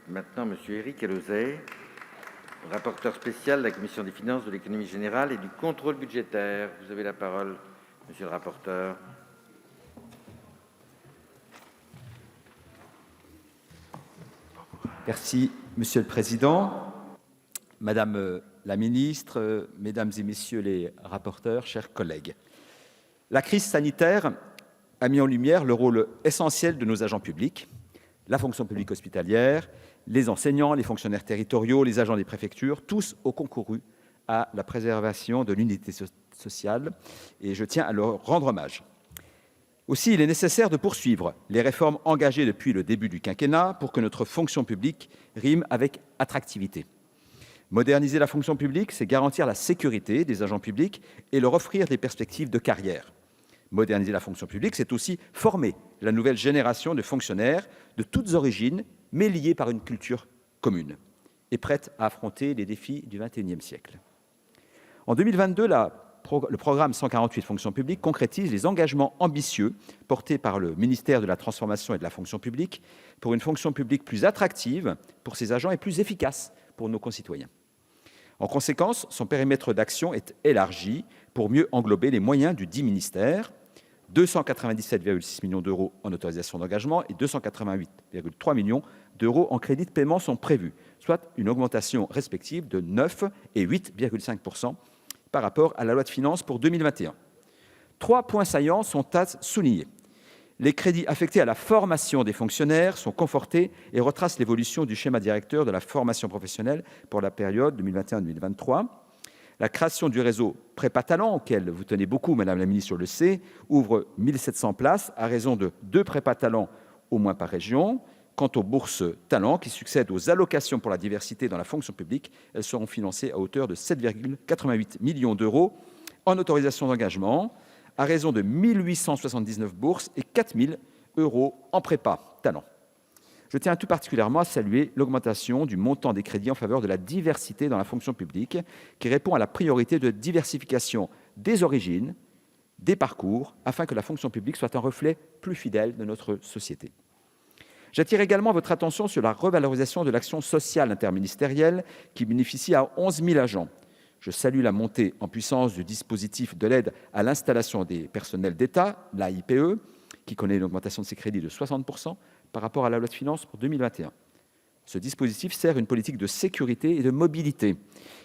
Maintenant, Monsieur Éric Alauzet, rapporteur spécial de la Commission des finances, de l'économie générale et du contrôle budgétaire. Vous avez la parole, Monsieur le rapporteur. Merci, Monsieur le Président. Madame la Ministre, Mesdames et Messieurs les rapporteurs, chers collègues. La crise sanitaire a mis en lumière le rôle essentiel de nos agents publics, la fonction publique hospitalière, les enseignants, les fonctionnaires territoriaux, les agents des préfectures, tous ont concouru à la préservation de l'unité sociale et je tiens à leur rendre hommage. Aussi, il est nécessaire de poursuivre les réformes engagées depuis le début du quinquennat pour que notre fonction publique rime avec attractivité. Moderniser la fonction publique, c'est garantir la sécurité des agents publics et leur offrir des perspectives de carrière. Moderniser la fonction publique, c'est aussi former la nouvelle génération de fonctionnaires de toutes origines, mais liés par une culture commune et prête à affronter les défis du XXIe siècle. En 2022, le programme 148 Fonction publique concrétise les engagements ambitieux portés par le ministère de la Transformation et de la Fonction publique pour une fonction publique plus attractive pour ses agents et plus efficace pour nos concitoyens. En conséquence, son périmètre d'action est élargi pour mieux englober les moyens du dit ministère. 297,6 millions d'euros en autorisation d'engagement et 288,3 millions d'euros en crédits de paiement sont prévus, soit une augmentation respective de 9 et 8,5% par rapport à la loi de finances pour 2021. 3 points saillants sont à souligner. Les crédits affectés à la formation des fonctionnaires sont confortés et retracent l'évolution du schéma directeur de la formation professionnelle pour la période 2021-2023. La création du réseau Prépa Talent, auquel vous tenez beaucoup, Madame la Ministre, je le sais, ouvre 1700 places à raison de 2 Prépa Talent au moins par région. Quant aux bourses Talent, qui succèdent aux allocations pour la diversité dans la fonction publique, elles seront financées à hauteur de 7,88 millions d'euros en autorisation d'engagement, à raison de 1 879 bourses et 4 000 euros en Prépa Talent. Je tiens tout particulièrement à saluer l'augmentation du montant des crédits en faveur de la diversité dans la fonction publique, qui répond à la priorité de diversification des origines, des parcours, afin que la fonction publique soit un reflet plus fidèle de notre société. J'attire également votre attention sur la revalorisation de l'action sociale interministérielle qui bénéficie à 11 000 agents. Je salue la montée en puissance du dispositif de l'aide à l'installation des personnels d'État, l'AIPE, qui connaît une augmentation de ses crédits de 60% par rapport à la loi de finances pour 2021. Ce dispositif sert une politique de sécurité et de mobilité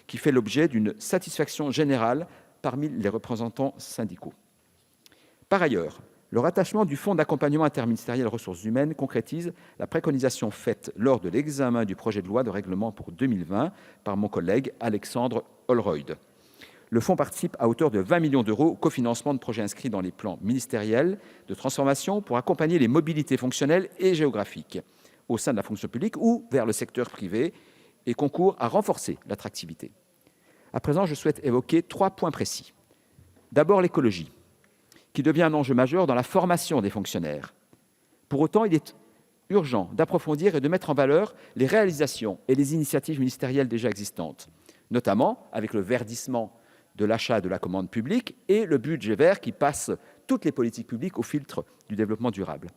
qui fait l'objet d'une satisfaction générale parmi les représentants syndicaux. Par ailleurs, le rattachement du Fonds d'accompagnement interministériel ressources humaines concrétise la préconisation faite lors de l'examen du projet de loi de règlement pour 2020 par mon collègue Alexandre Holroyd. Le fonds participe à hauteur de 20 millions d'euros au cofinancement de projets inscrits dans les plans ministériels de transformation pour accompagner les mobilités fonctionnelles et géographiques au sein de la fonction publique ou vers le secteur privé et concourt à renforcer l'attractivité. À présent, je souhaite évoquer 3 points précis. D'abord, l'écologie, qui devient un enjeu majeur dans la formation des fonctionnaires. Pour autant, il est urgent d'approfondir et de mettre en valeur les réalisations et les initiatives ministérielles déjà existantes, notamment avec le verdissement de l'achat et de la commande publique et le budget vert qui passe toutes les politiques publiques au filtre du développement durable.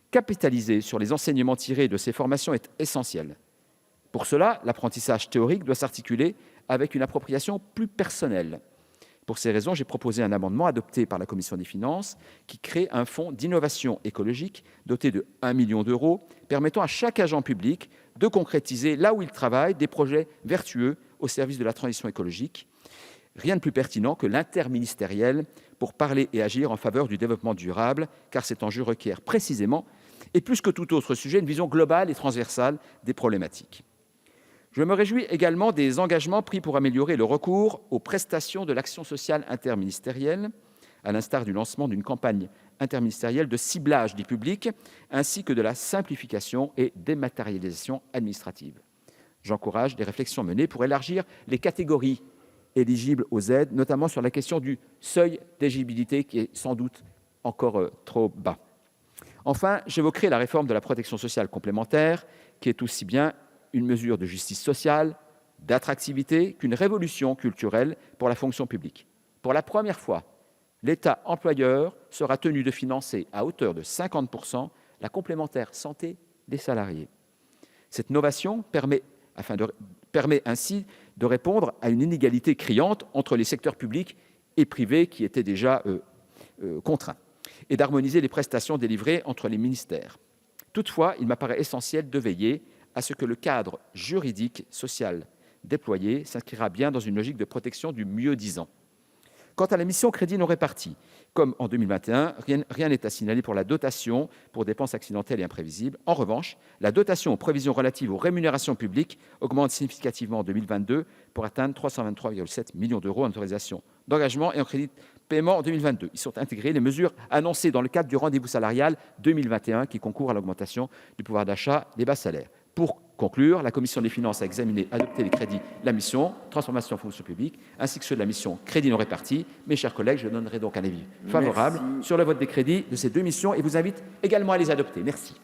Capitaliser sur les enseignements tirés de ces formations est essentiel. Pour cela, l'apprentissage théorique doit s'articuler avec une appropriation plus personnelle. Pour ces raisons, j'ai proposé un amendement adopté par la Commission des finances qui crée un fonds d'innovation écologique doté de 1 million d'euros, permettant à chaque agent public de concrétiser, là où il travaille, des projets vertueux au service de la transition écologique. Rien de plus pertinent que l'interministériel pour parler et agir en faveur du développement durable, car cet enjeu requiert précisément, et plus que tout autre sujet, une vision globale et transversale des problématiques. Je me réjouis également des engagements pris pour améliorer le recours aux prestations de l'action sociale interministérielle, à l'instar du lancement d'une campagne interministérielle de ciblage du public, ainsi que de la simplification et dématérialisation administrative. J'encourage des réflexions menées pour élargir les catégories éligibles aux aides, notamment sur la question du seuil d'éligibilité qui est sans doute encore trop bas. Enfin, j'évoquerai la réforme de la protection sociale complémentaire, qui est aussi bien une mesure de justice sociale, d'attractivité, qu'une révolution culturelle pour la fonction publique. Pour la première fois, l'État employeur sera tenu de financer à hauteur de 50% la complémentaire santé des salariés. Cette novation permet ainsi de répondre à une inégalité criante entre les secteurs publics et privés qui étaient déjà contraints et d'harmoniser les prestations délivrées entre les ministères. Toutefois, il m'apparaît essentiel de veiller à ce que le cadre juridique social déployé s'inscrira bien dans une logique de protection du mieux-disant. Quant à la mission crédit non réparti, comme en 2021, rien n'est à signaler pour la dotation pour dépenses accidentelles et imprévisibles. En revanche, la dotation aux prévisions relatives aux rémunérations publiques augmente significativement en 2022 pour atteindre 323,7 millions d'euros en autorisations d'engagement et en crédit de paiement en 2022. Ils sont intégrés les mesures annoncées dans le cadre du rendez-vous salarial 2021 qui concourent à l'augmentation du pouvoir d'achat des bas salaires. Pour conclure, la commission des finances a examiné et adopté les crédits de la mission Transformation en fonction publique ainsi que ceux de la mission Crédits non répartis. Mes chers collègues, je donnerai donc un avis favorable sur le vote des crédits de ces deux missions et vous invite également à les adopter. Merci.